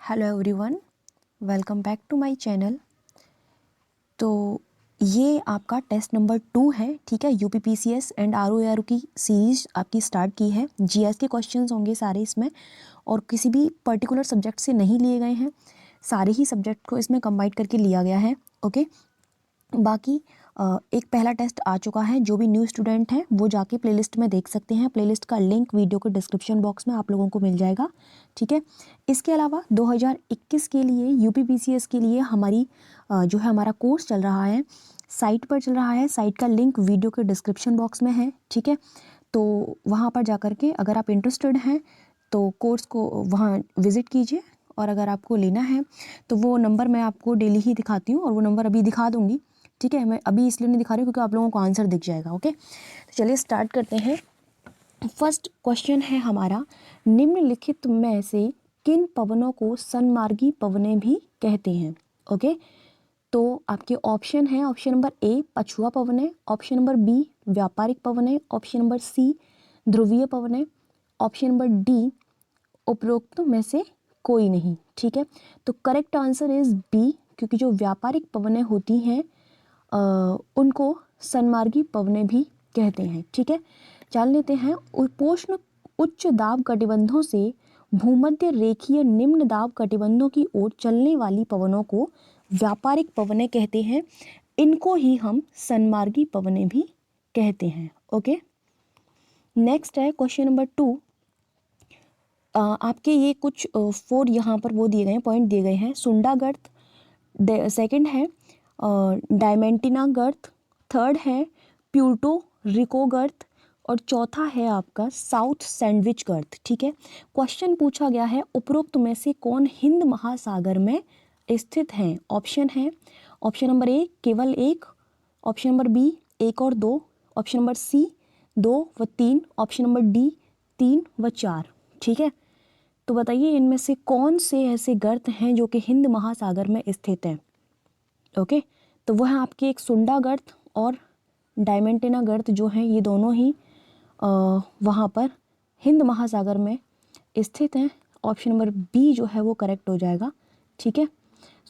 Hello everyone, welcome back to my channel. तो ये आपका टेस्ट नंबर 2 है, ठीक है। यूपीपीसीएस एंड आरओएआर की सीरीज आपकी स्टार्ट की है। जीएस के क्वेश्चंस होंगे सारे इसमें, और किसी भी पर्टिकुलर सब्जेक्ट से नहीं लिए गए हैं, सारे ही सब्जेक्ट को इसमें कंबाइन करके लिया गया है। ओके, बाकी एक पहला टेस्ट आ चुका है। जो भी न्यू स्टूडेंट हैं वो जाके प्लेलिस्ट में देख सकते हैं। प्लेलिस्ट का लिंक वीडियो के डिस्क्रिप्शन बॉक्स में आप लोगों को मिल जाएगा, ठीक है। इसके अलावा 2021 के लिए यूपीपीसीएस के लिए हमारी जो है हमारा कोर्स चल रहा है, साइट पर चल रहा है। साइट का लिंक वीडियो के डिस्क्रिप्शन बॉक्स में है, ठीक है। तो वहाँ पर जा कर के अगर आप इंटरेस्टेड हैं तो कोर्स को वहाँ विज़िट कीजिए, और अगर आपको लेना है तो वो नंबर मैं आपको डेली ही दिखाती हूँ, और वो नंबर अभी दिखा दूँगी, ठीक है। मैं अभी इसलिए नहीं दिखा रही हूँ क्योंकि आप लोगों को आंसर दिख जाएगा। ओके, तो चलिए स्टार्ट करते हैं। फर्स्ट क्वेश्चन है हमारा, निम्नलिखित में से किन पवनों को सन्मार्गी पवनें भी कहते हैं। ओके, तो आपके ऑप्शन है, ऑप्शन नंबर ए पछुआ पवनें, ऑप्शन नंबर बी व्यापारिक पवनें, ऑप्शन नंबर सी ध्रुवीय पवनें, ऑप्शन नंबर डी उपरोक्त में से कोई नहीं, ठीक है। तो करेक्ट आंसर इज बी, क्योंकि जो व्यापारिक पवनें होती हैं उनको सन्मार्गी पवनें भी कहते हैं, ठीक है। जान लेते हैं, उपोष्ण उच्च दाब कटिबंधों से भूमध्य रेखीय निम्न दाब कटिबंधों की ओर चलने वाली पवनों को व्यापारिक पवनें कहते हैं। इनको ही हम सन्मार्गी पवनें भी कहते हैं। ओके, नेक्स्ट है क्वेश्चन नंबर 2। आपके ये कुछ 4 यहाँ पर वो दिए गए हैं, पॉइंट दिए गए हैं। सुंडा गर्त, सेकंड है डायमेंटिना गर्त, थर्ड है प्यूर्टो रिको गर्त, और चौथा है आपका साउथ सैंडविच गर्त, ठीक है। क्वेश्चन पूछा गया है, उपरोक्त में से कौन हिंद महासागर में स्थित हैं। ऑप्शन है, ऑप्शन नंबर ए केवल एक, ऑप्शन नंबर बी 1 और 2, ऑप्शन नंबर सी 2 व 3, ऑप्शन नंबर डी 3 व 4, ठीक है। तो बताइए इनमें से कौन से ऐसे गर्त हैं जो कि हिंद महासागर में स्थित हैं। ओके, तो वह है आपके एक सुंडा गर्त और डायमेंटिना गर्त जो हैं, ये दोनों ही वहाँ पर हिंद महासागर में स्थित हैं। ऑप्शन नंबर बी जो है वो करेक्ट हो जाएगा, ठीक है।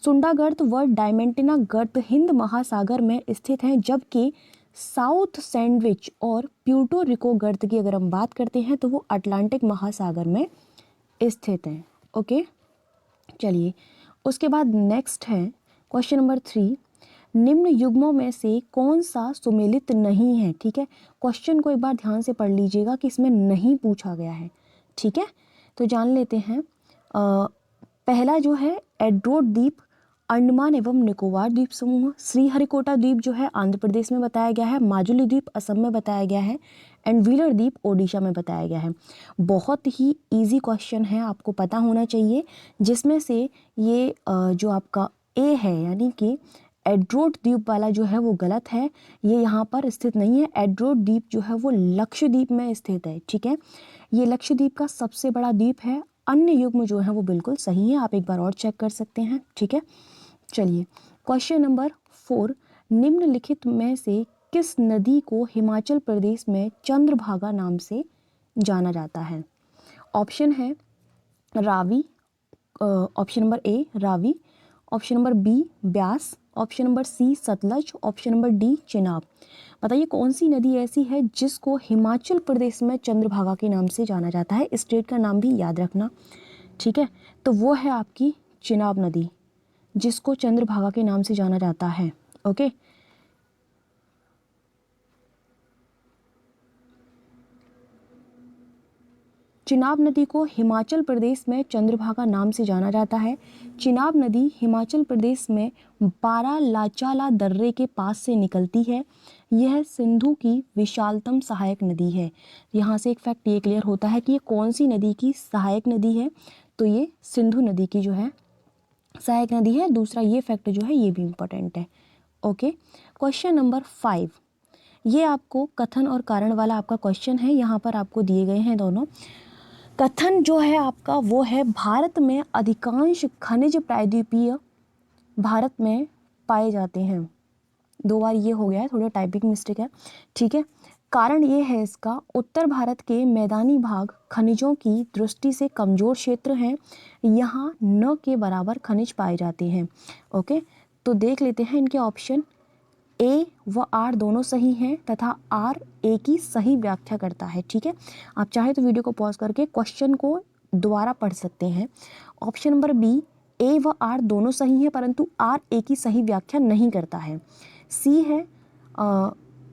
सुंडा गर्त व डायमेंटिना गर्त हिंद महासागर में स्थित हैं, जबकि साउथ सैंडविच और प्यूर्टो रिको गर्त की अगर हम बात करते हैं तो वो अटलांटिक महासागर में स्थित हैं। ओके, चलिए उसके बाद नेक्स्ट है क्वेश्चन नंबर 3। निम्न युग्मों में से कौन सा सुमेलित नहीं है, ठीक है। क्वेश्चन को एक बार ध्यान से पढ़ लीजिएगा कि इसमें नहीं पूछा गया है, ठीक है। तो जान लेते हैं, पहला जो है एड्रोड द्वीप अंडमान एवं निकोबार द्वीप समूह, श्रीहरिकोटा द्वीप जो है आंध्र प्रदेश में बताया गया है, माजुली द्वीप असम में बताया गया है, एंड व्हीलर द्वीप ओडिशा में बताया गया है। बहुत ही इजी क्वेश्चन है, आपको पता होना चाहिए, जिसमें से ये जो आपका ए है यानी कि एड्रोड द्वीप वाला जो है वो गलत है, ये यहाँ पर स्थित नहीं है। एड्रोड द्वीप जो है वो लक्षद्वीप में स्थित है, ठीक है। ये लक्षद्वीप का सबसे बड़ा द्वीप है। अन्य युग्म जो है वो बिल्कुल सही है, आप एक बार और चेक कर सकते हैं, ठीक है। चलिए क्वेश्चन नंबर 4, निम्नलिखित में से किस नदी को हिमाचल प्रदेश में चंद्रभागा नाम से जाना जाता है। ऑप्शन है Ravi, option number A Ravi, option number B Beas, option number C Sutlej, option number D Chenab. बताइए कौन सी नदी ऐसी है जिसको हिमाचल प्रदेश में चंद्रभागा के नाम से जाना जाता है। स्टेट का नाम भी याद रखना, ठीक है। तो वो है आपकी चिनाब नदी, जिसको चंद्रभागा के नाम से जाना जाता है। ओके, चिनाब नदी को हिमाचल प्रदेश में चंद्रभागा नाम से जाना जाता है। चिनाब नदी हिमाचल प्रदेश में बारालाचाला दर्रे के पास से निकलती है। यह सिंधु की विशालतम सहायक नदी है। यहाँ से एक फैक्ट ये क्लियर होता है कि ये कौन सी नदी की सहायक नदी है, तो ये सिंधु नदी की जो है सहायक नदी है। दूसरा ये फैक्ट जो है ये भी इम्पोर्टेंट है। ओके, क्वेश्चन नंबर 5, ये आपको कथन और कारण वाला आपका क्वेश्चन है। यहाँ पर आपको दिए गए हैं दोनों। कथन जो है आपका वो है, भारत में अधिकांश खनिज प्रायद्वीपीय भारत में पाए जाते हैं। 2 बार ये हो गया है, थोड़ा टाइपिंग मिस्टेक है, ठीक है। कारण ये है इसका, उत्तर भारत के मैदानी भाग खनिजों की दृष्टि से कमजोर क्षेत्र हैं, यहाँ न के बराबर खनिज पाए जाते हैं। ओके, तो देख लेते हैं इनके ऑप्शन। ए व आर दोनों सही हैं तथा आर ए की सही व्याख्या करता है। ठीक है, आप चाहे तो वीडियो को पॉज करके क्वेश्चन को दोबारा पढ़ सकते हैं। ऑप्शन नंबर बी, ए व आर दोनों सही हैं परंतु आर ए की सही व्याख्या नहीं करता है। सी है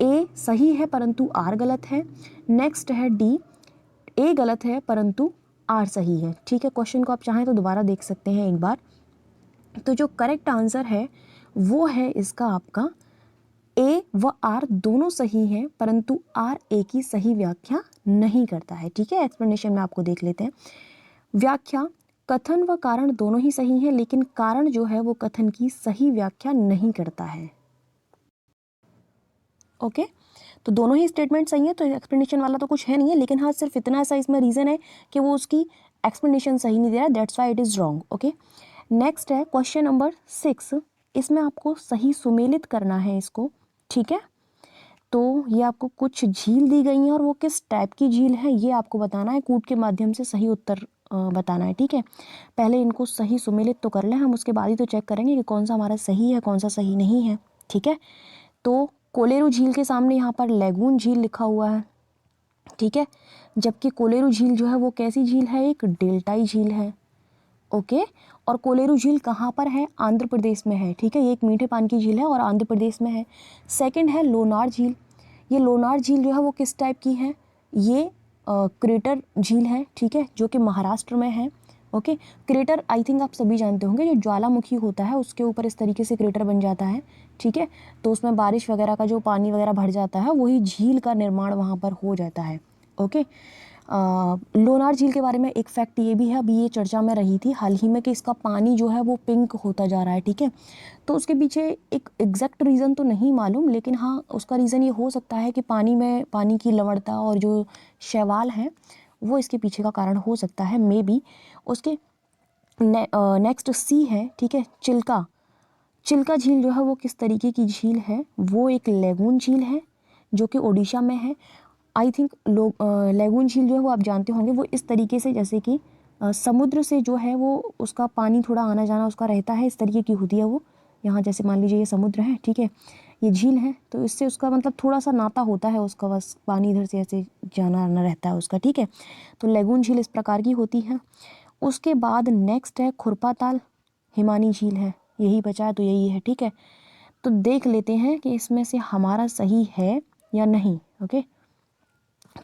ए सही है परंतु आर गलत है। नेक्स्ट है डी, ए गलत है परंतु आर सही है। ठीक है, क्वेश्चन को आप चाहें तो दोबारा देख सकते हैं एक बार। तो जो करेक्ट आंसर है वो है इसका आपका ए व आर दोनों सही हैं परंतु आर ए की सही व्याख्या नहीं करता है। ठीक है, एक्सप्लेनेशन में आपको देख लेते हैं। व्याख्या, कथन व कारण दोनों ही सही हैं लेकिन कारण जो है वो कथन की सही व्याख्या नहीं करता है। ओके, तो दोनों ही स्टेटमेंट सही है, तो एक्सप्लेनेशन वाला तो कुछ है नहीं है, लेकिन हाँ सिर्फ इतना सा इसमें रीज़न है कि वो उसकी एक्सप्लेनेशन सही नहीं दे रहा है, that's why it is wrong. Okay, next है क्वेश्चन नंबर 6। इसमें आपको सही सुमेलित करना है इसको। ठीक है, तो ये आपको कुछ झील दी गई हैं और वो किस टाइप की झील है ये आपको बताना है, कूट के माध्यम से सही उत्तर बताना है। ठीक है, पहले इनको सही सुमेलित तो कर लें हम, उसके बाद ही तो चेक करेंगे कि कौन सा हमारा सही है कौन सा सही नहीं है। ठीक है, तो कोलेरू झील के सामने यहाँ पर लैगून झील लिखा हुआ है। ठीक है, जबकि कोलेरू झील जो है वो कैसी झील है, एक डेल्टाई झील है। ओके, और कोलेरू झील कहाँ पर है, आंध्र प्रदेश में है। ठीक है, ये एक मीठे पानी की झील है और आंध्र प्रदेश में है। सेकंड है लोनार झील। ये लोनार झील जो है वो किस टाइप की है, ये क्रेटर झील है। ठीक है, जो कि महाराष्ट्र में है। ओके, क्रेटर आई थिंक आप सभी जानते होंगे, जो ज्वालामुखी होता है उसके ऊपर इस तरीके से क्रेटर बन जाता है। ठीक है, तो उसमें बारिश वगैरह का जो पानी वगैरह भर जाता है वही झील का निर्माण वहाँ पर हो जाता है। ओके, लोनार झील के बारे में एक फैक्ट ये भी है, अभी ये चर्चा में रही थी हाल ही में, कि इसका पानी जो है वो पिंक होता जा रहा है। ठीक है, तो उसके पीछे एक एग्जैक्ट रीज़न तो नहीं मालूम, लेकिन हाँ उसका रीज़न ये हो सकता है कि पानी में पानी की लवणता और जो शैवाल है वो इसके पीछे का कारण हो सकता है, मे बी। उसके नेक्स्ट सी है। ठीक है, चिल्का। चिल्का झील जो है वो किस तरीके की झील है, वो एक लैगून झील है जो कि ओडिशा में है। आई थिंक लोग लैगून झील जो है वो आप जानते होंगे, वो इस तरीके से जैसे कि समुद्र से जो है वो उसका पानी थोड़ा आना जाना उसका रहता है, इस तरीके की होती है वो। यहाँ जैसे मान लीजिए ये समुद्र है, ठीक है, ये झील है, तो इससे उसका मतलब थोड़ा सा नाता होता है उसका, बस पानी इधर से ऐसे जाना आना रहता है उसका। ठीक है, तो लैगून झील इस प्रकार की होती है। उसके बाद नेक्स्ट है खुरपाताल हिमानी झील है, यही बचा है तो यही है। ठीक है, तो देख लेते हैं कि इसमें से हमारा सही है या नहीं। ओके,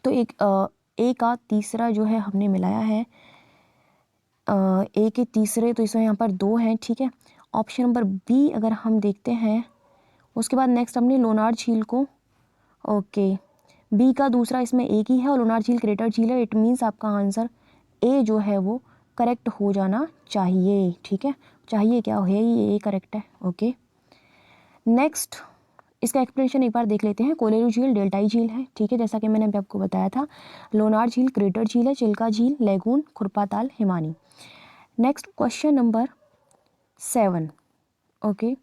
तो ए का तीसरा जो है हमने मिलाया है, ए के तीसरे, तो इसमें यहाँ पर 2 हैं। ठीक है, ऑप्शन नंबर बी अगर हम देखते हैं, उसके बाद नेक्स्ट हमने लोनार झील को, ओके, बी का दूसरा इसमें एक ही है और लोनार झील क्रेटर झील है। इट मीन्स आपका आंसर ए जो है वो करेक्ट हो जाना चाहिए। ठीक है, चाहिए क्या है, ये ए करेक्ट है। ओके, नेक्स्ट इसका एक्सप्लेनेशन एक बार देख लेते हैं। कोलेरू झील डेल्टाई झील है। ठीक है, जैसा कि मैंने अभी आपको बताया था। लोनार झील क्रेटर झील है। चिल्का झील, lagoon, Khurpatal, Himani. Next question number 7। Okay,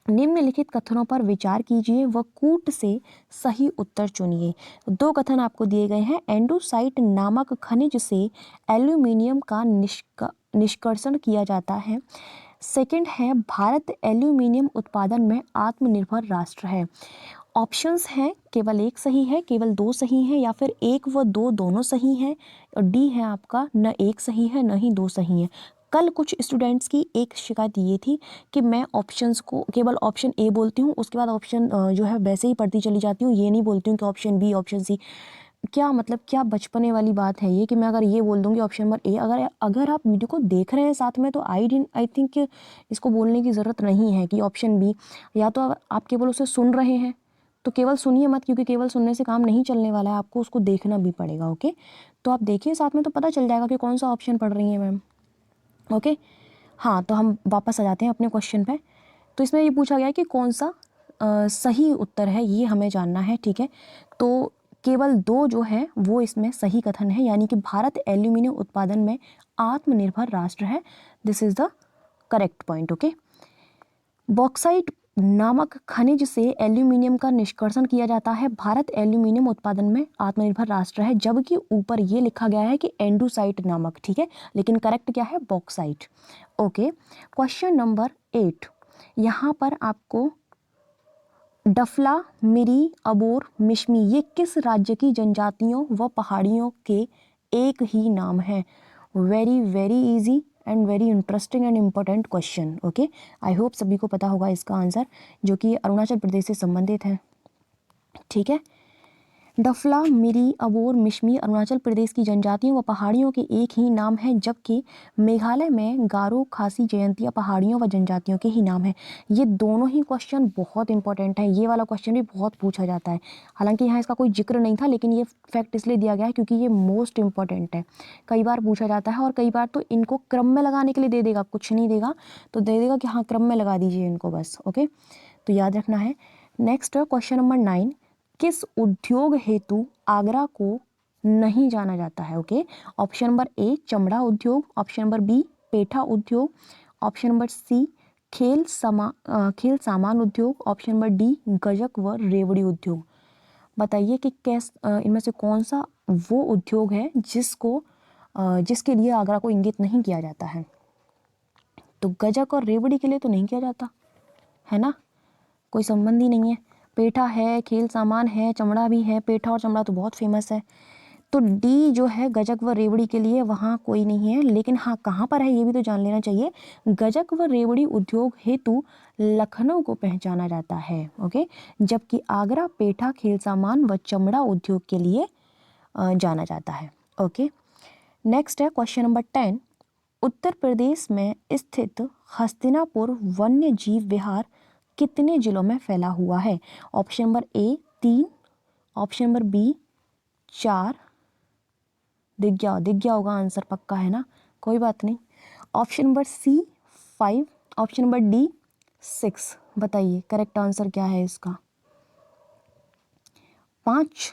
निम्नलिखित कथनों पर विचार कीजिए व कूट से सही उत्तर चुनिए। 2 कथन आपको दिए गए हैं। एंडोसाइट नामक खनिज से एल्यूमिनियम का निष्कर्षण किया जाता है। सेकंड है भारत एल्यूमिनियम उत्पादन में आत्मनिर्भर राष्ट्र है। ऑप्शंस हैं, केवल एक सही है, केवल 2 सही हैं, या फिर 1 व 2 दोनों सही हैं, और डी है आपका न 1 सही है न ही 2 सही है। कल कुछ स्टूडेंट्स की एक शिकायत ये थी कि मैं ऑप्शंस को केवल ऑप्शन ए बोलती हूँ, उसके बाद ऑप्शन जो है वैसे ही पढ़ती चली जाती हूँ, ये नहीं बोलती हूँ कि ऑप्शन बी ऑप्शन सी। क्या मतलब, क्या बचपने वाली बात है ये कि मैं अगर ये बोल दूँगी ऑप्शन नंबर ए, अगर आप वीडियो को देख रहे हैं साथ में, तो आई थिंक इसको बोलने की ज़रूरत नहीं है कि ऑप्शन बी। या तो आप केवल उसे सुन रहे हैं तो केवल सुनिए मत, क्योंकि केवल सुनने से काम नहीं चलने वाला है, आपको उसको देखना भी पड़ेगा। ओके, तो आप देखिए साथ में तो पता चल जाएगा कि कौन सा ऑप्शन पढ़ रही है मैम। ओके, हाँ, तो हम वापस आ जाते हैं अपने क्वेश्चन पे। तो इसमें ये पूछा गया है कि कौन सा सही उत्तर है, ये हमें जानना है। ठीक है, तो केवल 2 जो है वो इसमें सही कथन है, यानी कि भारत एल्यूमिनियम उत्पादन में आत्मनिर्भर राष्ट्र है। This is the correct point. Okay, bauxite नामक खनिज से एल्यूमिनियम का निष्कर्षण किया जाता है। भारत एल्यूमिनियम उत्पादन में आत्मनिर्भर राष्ट्र है, जबकि ऊपर ये लिखा गया है कि एंडोसाइट नामक, ठीक है, लेकिन करेक्ट क्या है, बॉक्साइट। ओके, क्वेश्चन नंबर 8, यहाँ पर आपको डफला, मिरी, अबोर, मिश्मी ये किस राज्य की जनजातियों व पहाड़ियों के एक ही नाम है? Very very easy and very interesting and important question. Okay, I hope सभी को पता होगा इसका आंसर, जो कि अरुणाचल प्रदेश से संबंधित है। ठीक है, डफला, मिरी, अबोर, मिश्मी अरुणाचल प्रदेश की जनजातियों व पहाड़ियों के एक ही नाम है, जबकि मेघालय में गारो, खासी, जयंतिया पहाड़ियों व जनजातियों के ही नाम है। ये दोनों ही क्वेश्चन बहुत इंपॉर्टेंट है। ये वाला क्वेश्चन भी बहुत पूछा जाता है, हालांकि यहाँ इसका कोई जिक्र नहीं था, लेकिन ये फैक्ट इसलिए दिया गया है क्योंकि ये मोस्ट इंपॉर्टेंट है। कई बार पूछा जाता है और कई बार तो इनको क्रम में लगाने के लिए दे देगा, कुछ नहीं देगा तो दे देगा कि हाँ क्रम में लगा दीजिए इनको बस। ओके, तो याद रखना है। नेक्स्ट क्वेश्चन नंबर 9, किस उद्योग हेतु आगरा को नहीं जाना जाता है? ओके, ऑप्शन नंबर ए चमड़ा उद्योग, ऑप्शन नंबर बी पेठा उद्योग, ऑप्शन नंबर सी खेल सामान उद्योग, ऑप्शन नंबर डी गजक व रेवड़ी उद्योग। बताइए कि इनमें से कौन सा वो उद्योग है जिसके लिए आगरा को इंगित नहीं किया जाता है? तो गजक और रेवड़ी के लिए तो नहीं किया जाता है ना, कोई संबंध ही नहीं है। पेठा है, खेल सामान है, चमड़ा भी है, पेठा और चमड़ा तो बहुत फेमस है। तो डी जो है गजक व रेवड़ी के लिए वहाँ कोई नहीं है, लेकिन हाँ कहाँ पर है ये भी तो जान लेना चाहिए। गजक व रेवड़ी उद्योग हेतु लखनऊ को पहचाना जाता है। ओके, जबकि आगरा पेठा, खेल सामान व चमड़ा उद्योग के लिए जाना जाता है। ओके, नेक्स्ट है क्वेश्चन नंबर 10, उत्तर प्रदेश में स्थित हस्तिनापुर वन्य जीव विहार कितने जिलों में फैला हुआ है? Option number A 3, option number B 4, दिख गया होगा आंसर, पक्का है ना, कोई बात नहीं। Option number C 5, option number D 6। बताइए करेक्ट आंसर क्या है इसका? 5।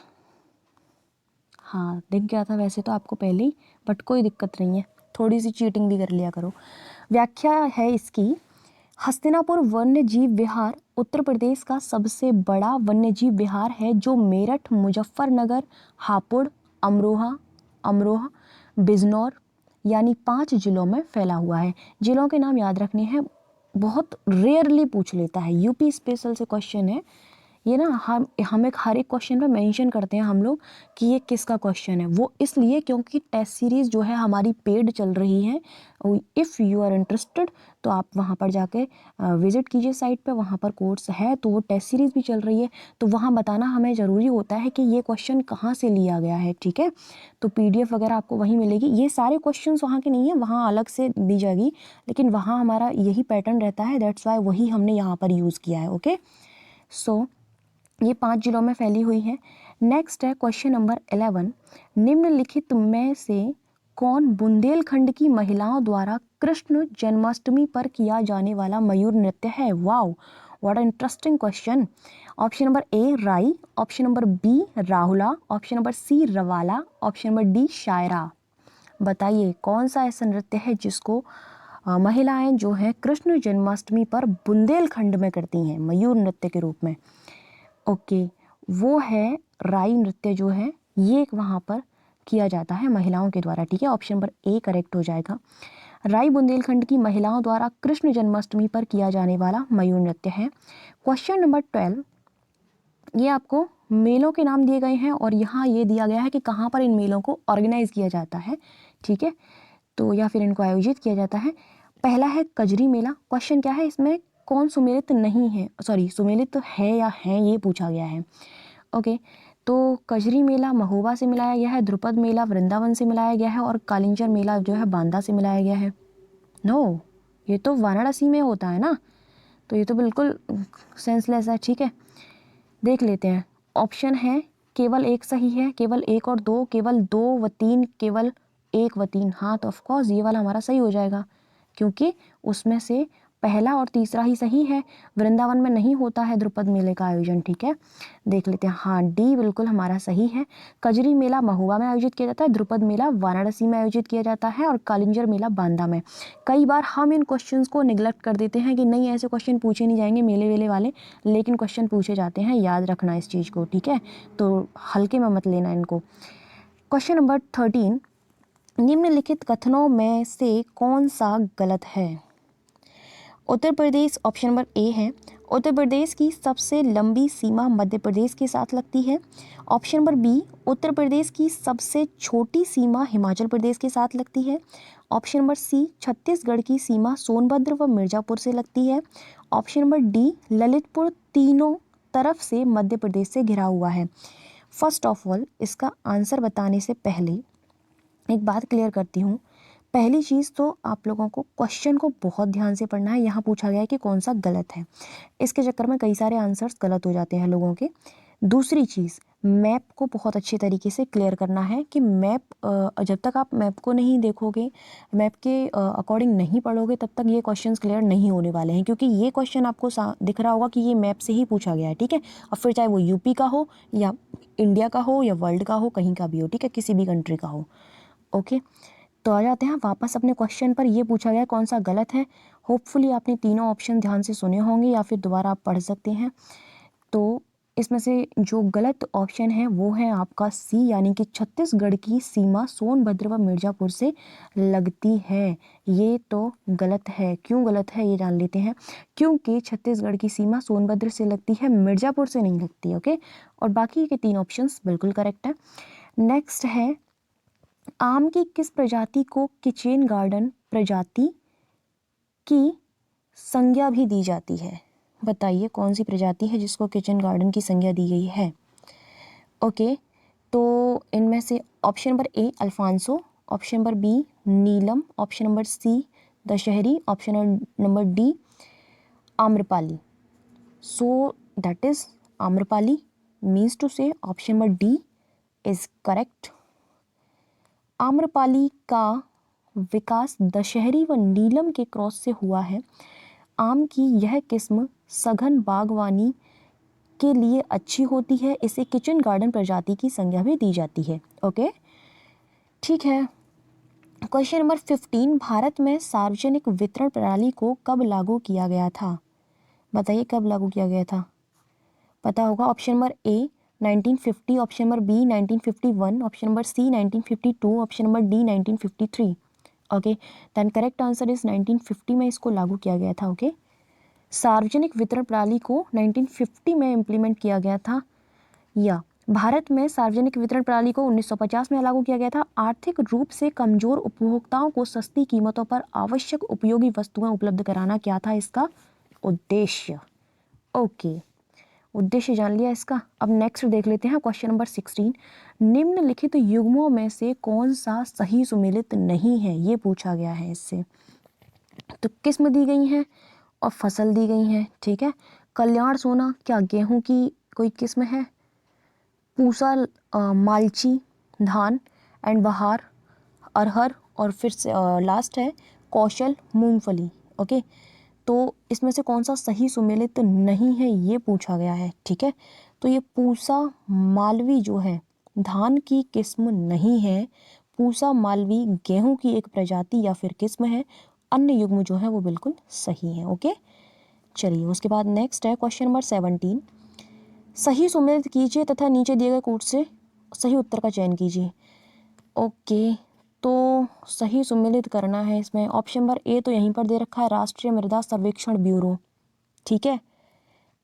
हाँ दिख गया था वैसे तो आपको पहले ही, बट कोई दिक्कत नहीं है, थोड़ी सी चीटिंग भी कर लिया करो। व्याख्या है इसकी, हस्तिनापुर वन्य जीव विहार उत्तर प्रदेश का सबसे बड़ा वन्य जीव विहार है, जो मेरठ, मुजफ्फरनगर, हापुड़, अमरोहा, बिजनौर यानी 5 जिलों में फैला हुआ है। जिलों के नाम याद रखने हैं, बहुत रेयरली पूछ लेता है, यूपी स्पेशल से क्वेश्चन है ये ना। हम एक हर एक क्वेश्चन पे मेंशन करते हैं हम लोग कि ये किसका क्वेश्चन है, वो इसलिए क्योंकि टेस्ट सीरीज़ जो है हमारी पेड चल रही है। इफ़ यू आर इंटरेस्टेड तो आप वहाँ पर जाके विजिट कीजिए साइट पे, वहाँ पर कोर्स है, तो वो टेस्ट सीरीज़ भी चल रही है, तो वहाँ बताना हमें ज़रूरी होता है कि ये क्वेश्चन कहाँ से लिया गया है। ठीक है, तो PDF वगैरह आपको वहीं मिलेगी। ये सारे क्वेश्चन वहाँ के नहीं है, वहाँ अलग से दी जाएगी, लेकिन वहाँ हमारा यही पैटर्न रहता है, दैट्स वाई वही हमने यहाँ पर यूज़ किया है। ओके, सो ये 5 जिलों में फैली हुई है। नेक्स्ट है क्वेश्चन नंबर 11, निम्नलिखित में से कौन बुंदेलखंड की महिलाओं द्वारा कृष्ण जन्माष्टमी पर किया जाने वाला मयूर नृत्य है? Wow, what interesting question. Option number A Rai, option number B राहुला, ऑप्शन नंबर सी रवाला, ऑप्शन नंबर डी शायरा। बताइए कौन सा ऐसा नृत्य है जिसको महिलाएं जो हैं कृष्ण जन्माष्टमी पर बुंदेलखंड में करती हैं मयूर नृत्य के रूप में? ओके, वो है राई नृत्य जो है ये वहाँ पर किया जाता है महिलाओं के द्वारा। ठीक है, ऑप्शन नंबर ए करेक्ट हो जाएगा। राई बुंदेलखंड की महिलाओं द्वारा कृष्ण जन्माष्टमी पर किया जाने वाला मयूर नृत्य है। क्वेश्चन नंबर 12, ये आपको मेलों के नाम दिए गए हैं और यहाँ ये दिया गया है कि कहाँ पर इन मेलों को ऑर्गेनाइज किया जाता है। ठीक है, तो या फिर इनको आयोजित किया जाता है। पहला है कजरी मेला। क्वेश्चन क्या है इसमें, कौन सुमेलित नहीं है, सॉरी सुमेलित है या है ये पूछा गया है। ओके, तो कजरी मेला महोबा से मिलाया गया है, ध्रुपद मेला वृंदावन से मिलाया गया है और कालिंजर मेला जो है बांदा से मिलाया गया है। नो, ये तो वाराणसी में होता है ना, तो ये तो बिल्कुल सेंसलेस है। ठीक है, देख लेते हैं। ऑप्शन है केवल एक सही है, केवल 1 और 2, केवल 2 व 3, केवल 1 व 3। हाँ तो ऑफकोर्स ये वाला हमारा सही हो जाएगा, क्योंकि उसमें से पहला और तीसरा ही सही है, वृंदावन में नहीं होता है द्रुपद मेले का आयोजन। ठीक है, देख लेते हैं। हाँ, डी बिल्कुल हमारा सही है। कजरी मेला महुआ में आयोजित किया जाता है, द्रुपद मेला वाराणसी में आयोजित किया जाता है और कालिंजर मेला बांदा में। कई बार हम इन क्वेश्चंस को निगलेक्ट कर देते हैं कि नहीं ऐसे क्वेश्चन पूछे नहीं जाएंगे मेले वेले वाले, लेकिन क्वेश्चन पूछे जाते हैं, याद रखना इस चीज़ को। ठीक है, तो हल्के में मत लेना इनको। क्वेश्चन नंबर 13, निम्नलिखित कथनों में से कौन सा गलत है? उत्तर प्रदेश, ऑप्शन नंबर ए है, उत्तर प्रदेश की सबसे लंबी सीमा मध्य प्रदेश के साथ लगती है। Option number B, Uttar Pradesh की सबसे छोटी सीमा हिमाचल प्रदेश के साथ लगती है। ऑप्शन नंबर सी, छत्तीसगढ़ की सीमा सोनभद्र व मिर्ज़ापुर से लगती है। ऑप्शन नंबर डी, ललितपुर तीनों तरफ से मध्य प्रदेश से घिरा हुआ है। फर्स्ट ऑफ ऑल, इसका आंसर बताने से पहले एक बात क्लियर करती हूँ। पहली चीज़ तो आप लोगों को क्वेश्चन को बहुत ध्यान से पढ़ना है। यहाँ पूछा गया है कि कौन सा गलत है, इसके चक्कर में कई सारे आंसर्स गलत हो जाते हैं लोगों के। दूसरी चीज़, मैप को बहुत अच्छे तरीके से क्लियर करना है कि मैप जब तक आप मैप को नहीं देखोगे, मैप के अकॉर्डिंग नहीं पढ़ोगे, तब तक ये क्वेश्चंस क्लियर नहीं होने वाले हैं, क्योंकि ये क्वेश्चन आपको दिख रहा होगा कि ये मैप से ही पूछा गया है। ठीक है, और फिर चाहे वो यूपी का हो या इंडिया का हो या वर्ल्ड का हो, कहीं का भी हो, ठीक है, किसी भी कंट्री का हो। ओके, तो आ जाते हैं वापस अपने क्वेश्चन पर। ये पूछा गया कौन सा गलत है। होपफुली आपने तीनों ऑप्शन ध्यान से सुने होंगे या फिर दोबारा आप पढ़ सकते हैं। तो इसमें से जो गलत ऑप्शन है वो है आपका सी, यानी कि छत्तीसगढ़ की सीमा सोनभद्र व मिर्ज़ापुर से लगती है। ये तो गलत है। क्यों गलत है ये जान लेते हैं। क्योंकि छत्तीसगढ़ की सीमा सोनभद्र से लगती है, मिर्ज़ापुर से नहीं लगती। ओके, और बाकी के तीन ऑप्शंस बिल्कुल करेक्ट है। नेक्स्ट है, आम की किस प्रजाति को किचन गार्डन प्रजाति की संज्ञा भी दी जाती है? बताइए कौन सी प्रजाति है जिसको किचन गार्डन की संज्ञा दी गई है। ओके, तो इनमें से option number A alphonso, option number B Neelam, option number C Dasheri, option number D Amrapali. So that is Amrapali means to say option number D is correct. Amrapali का विकास दशहरी व नीलम के क्रॉस से हुआ है। आम की यह किस्म सघन बागवानी के लिए अच्छी होती है। इसे किचन गार्डन प्रजाति की संज्ञा भी दी जाती है। ओके, ठीक है। क्वेश्चन नंबर 15, भारत में सार्वजनिक वितरण प्रणाली को कब लागू किया गया था? बताइए कब लागू किया गया था, पता होगा। Option number A 1950, option number B 1951, option number C 1952, option number D 1953। Okay, then correct answer is 1950 में इसको लागू किया गया था। ओके, सार्वजनिक वितरण प्रणाली को 1950 में इम्प्लीमेंट किया गया था। या भारत में सार्वजनिक वितरण प्रणाली को 1950 में लागू किया गया था। आर्थिक रूप से कमजोर उपभोक्ताओं को सस्ती कीमतों पर आवश्यक उपयोगी वस्तुएं उपलब्ध कराना क्या था इसका उद्देश्य। ओके, उद्देश्य जान लिया इसका। अब नेक्स्ट देख लेते हैं क्वेश्चन नंबर 16, निम्नलिखित युग्मों में से कौन सा सही सुमेलित नहीं है, ये पूछा गया है इससे। तो किस्म दी गई हैं और फसल दी गई हैं। ठीक है, कल्याण सोना क्या गेहूं की कोई किस्म है? पूसा मालची धान, एंड बहार अरहर, और फिर से लास्ट है कौशल मूंगफली। ओके, तो इसमें से कौन सा सही सुमेलित नहीं है ये पूछा गया है। ठीक है, तो ये पूसा मालवी जो है धान की किस्म नहीं है। पूसा मालवी गेहूं की एक प्रजाति या फिर किस्म है। अन्य युग्म जो है वो बिल्कुल सही है। ओके, चलिए उसके बाद नेक्स्ट है क्वेश्चन नंबर 17, सही सुमेलित कीजिए तथा नीचे दिए गए कोड से सही उत्तर का चयन कीजिए। ओके, तो सही सुमेलित करना है इसमें। ऑप्शन नंबर ए तो यहीं पर दे रखा है, राष्ट्रीय मृदा सर्वेक्षण ब्यूरो। ठीक है,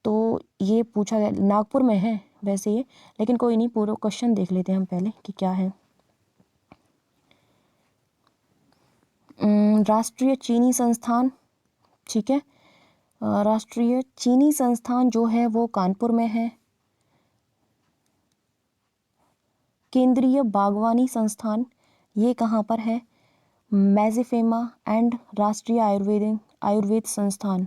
तो ये पूछा गया नागपुर में है वैसे ये, लेकिन कोई नहीं, पूरा क्वेश्चन देख लेते हैं हम पहले कि क्या है। राष्ट्रीय चीनी संस्थान, ठीक है, राष्ट्रीय चीनी संस्थान जो है वो कानपुर में है। केंद्रीय बागवानी संस्थान ये कहाँ पर है? मेज़ोफेमा एंड राष्ट्रीय आयुर्वेद संस्थान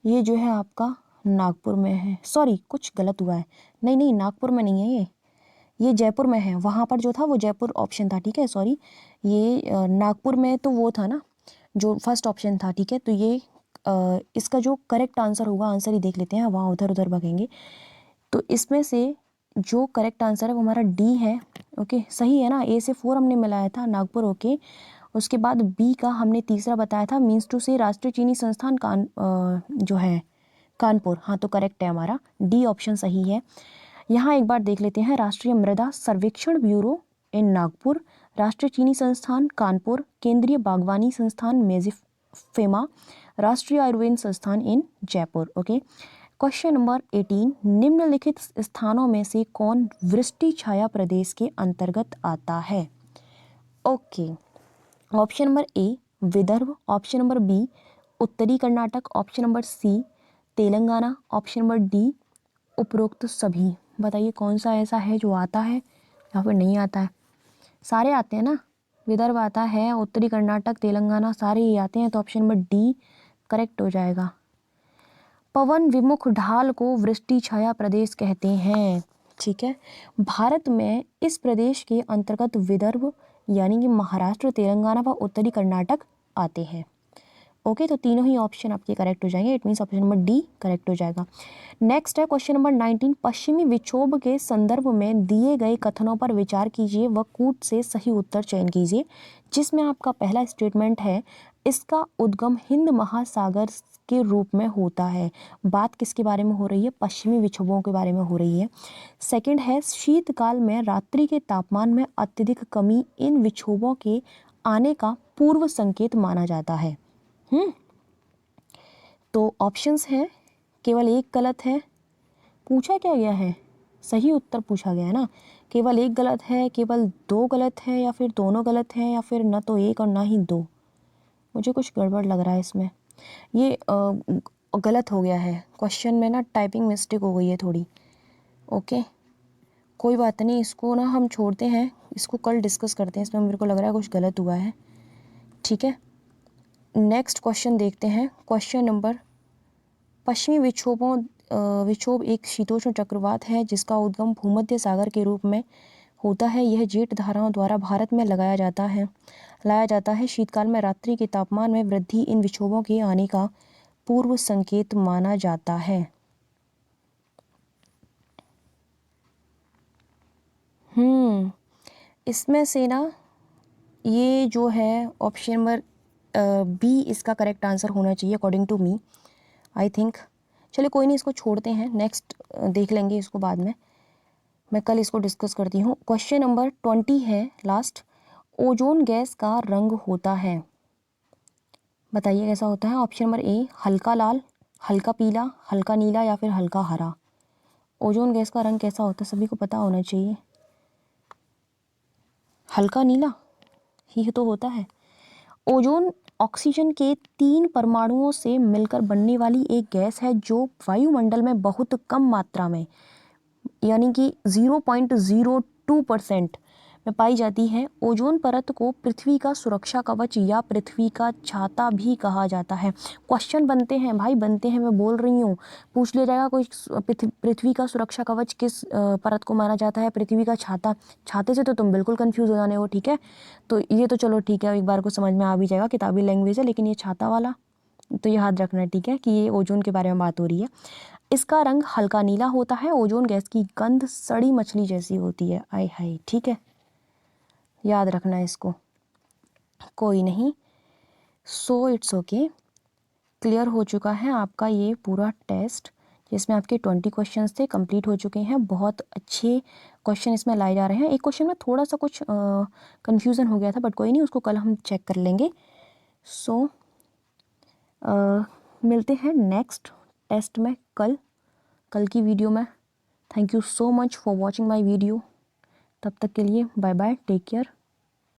ये जो है आपका नागपुर में है। सॉरी, कुछ गलत हुआ है, नहीं नागपुर में नहीं है, ये जयपुर में है। वहाँ पर जो था वो जयपुर ऑप्शन था। ठीक है, सॉरी, ये नागपुर में तो वो था ना जो फर्स्ट ऑप्शन था। ठीक है, तो ये इसका जो करेक्ट आंसर होगा, आंसर ही देख लेते हैं, वहाँ उधर उधर भगेंगे। तो इसमें से जो करेक्ट आंसर है वो हमारा डी है। ओके, सही है ना, ए से 4 हमने मिलाया था, नागपुर। ओके, उसके बाद बी का हमने तीसरा बताया था, मीन्स टू से राष्ट्रीय चीनी संस्थान जो है कानपुर। हाँ, तो करेक्ट है हमारा, डी ऑप्शन सही है। यहाँ एक बार देख लेते हैं, राष्ट्रीय मृदा सर्वेक्षण ब्यूरो इन नागपुर, राष्ट्रीय चीनी संस्थान कानपुर, केंद्रीय बागवानी संस्थान मेजिफेमा, राष्ट्रीय आयुर्वेद संस्थान इन जयपुर। ओके, क्वेश्चन नंबर 18, निम्नलिखित स्थानों में से कौन वृष्टि छाया प्रदेश के अंतर्गत आता है? Okay, option number A Vidarbha, option number B उत्तरी Karnataka, option number C Telangana, option number D उपरोक्त सभी। बताइए कौन सा ऐसा है जो आता है या फिर नहीं आता है? सारे आते हैं ना, विदर्भ आता है, उत्तरी कर्नाटक, तेलंगाना, सारे ही आते हैं, तो ऑप्शन नंबर डी करेक्ट हो जाएगा। पवन विमुख ढाल को वृष्टि छाया प्रदेश कहते हैं। ठीक है, भारत में इस प्रदेश के अंतर्गत विदर्भ यानी कि महाराष्ट्र, तेलंगाना व उत्तरी कर्नाटक आते हैं। ओके, तो तीनों ही ऑप्शन आपके करेक्ट हो जाएंगे, it means option number D correct हो जाएगा। नेक्स्ट है क्वेश्चन नंबर 19, पश्चिमी विक्षोभ के संदर्भ में दिए गए कथनों पर विचार कीजिए व कूट से सही उत्तर चयन कीजिए। जिसमें आपका पहला स्टेटमेंट है, इसका उद्गम हिंद महासागर के रूप में होता है। बात किसके बारे में हो रही है? पश्चिमी विक्षोभों के बारे में हो रही है। सेकंड है, शीतकाल में रात्रि के तापमान में अत्यधिक कमी इन विक्षोभों के आने का पूर्व संकेत माना जाता है। तो ऑप्शंस हैं, केवल एक गलत है। पूछा क्या गया है? सही उत्तर पूछा गया है ना। केवल एक गलत है, केवल दो गलत है, या फिर दोनों गलत हैं, या फिर ना तो एक और ना ही दो। मुझे कुछ गड़बड़ लग रहा है इसमें, ये गलत हो गया है क्वेश्चन में ना, टाइपिंग मिस्टेक हो गई है थोड़ी। ओके, कोई बात नहीं, इसको ना हम छोड़ते हैं, इसको कल डिस्कस करते हैं, इसमें मेरे को लग रहा है कुछ गलत हुआ है। ठीक है, नेक्स्ट क्वेश्चन देखते हैं। क्वेश्चन नंबर, पश्चिमी विक्षोभ एक शीतोष्ण चक्रवात है जिसका उद्गम भूमध्य सागर के रूप में होता है। यह जेट धाराओं द्वारा भारत में लाया जाता है। शीतकाल में रात्रि के तापमान में वृद्धि इन विक्षोभों के आने का पूर्व संकेत माना जाता है। इसमें से ना ये जो है ऑप्शन नंबर बी इसका करेक्ट आंसर होना चाहिए according to me, I think. चलिए कोई नहीं, इसको छोड़ते हैं, नेक्स्ट देख लेंगे इसको बाद में, मैं कल इसको डिस्कस करती हूँ। क्वेश्चन नंबर 20 है लास्ट, ओजोन गैस का रंग होता है। बताइए कैसा होता है? ऑप्शन नंबर ए हल्का लाल, हल्का पीला, हल्का नीला, या फिर हल्का हरा। ओजोन गैस का रंग कैसा होता है? सभी को पता होना चाहिए। हल्का नीला ही तो होता है। ओजोन ऑक्सीजन के 3 परमाणुओं से मिलकर बनने वाली एक गैस है जो वायुमंडल में बहुत कम मात्रा में यानी कि 0.02% में पाई जाती है। ओजोन परत को पृथ्वी का सुरक्षा कवच या पृथ्वी का छाता भी कहा जाता है। क्वेश्चन बनते हैं भाई, बनते हैं, मैं बोल रही हूँ। पूछ लिया जाएगा कोई, पृथ्वी का सुरक्षा कवच किस परत को माना जाता है? पृथ्वी का छाता। छाते से तो तुम बिल्कुल कंफ्यूज हो जाने हो, ठीक है। तो ये तो चलो ठीक है, एक बार को समझ में आ भी जाएगा, किताबी लैंग्वेज है, लेकिन ये छाता वाला तो ये याद रखना है, ठीक है, कि ये ओजोन के बारे में बात हो रही है। इसका रंग हल्का नीला होता है। ओजोन गैस की गंध सड़ी मछली जैसी होती है। आय हाय, ठीक है, याद रखना है इसको। कोई नहीं, सो इट्स ओके। क्लियर हो चुका है आपका ये पूरा टेस्ट, जिसमें आपके 20 क्वेश्चंस थे, कंप्लीट हो चुके हैं। बहुत अच्छे क्वेश्चन इसमें लाए जा रहे हैं। एक क्वेश्चन में थोड़ा सा कुछ कंफ्यूजन हो गया था, बट कोई नहीं, उसको कल हम चेक कर लेंगे। सो मिलते हैं नेक्स्ट टेस्ट में कल की वीडियो में। Thank you so much for watching my video. तब तक के लिए बाय बाय, टेक केयर।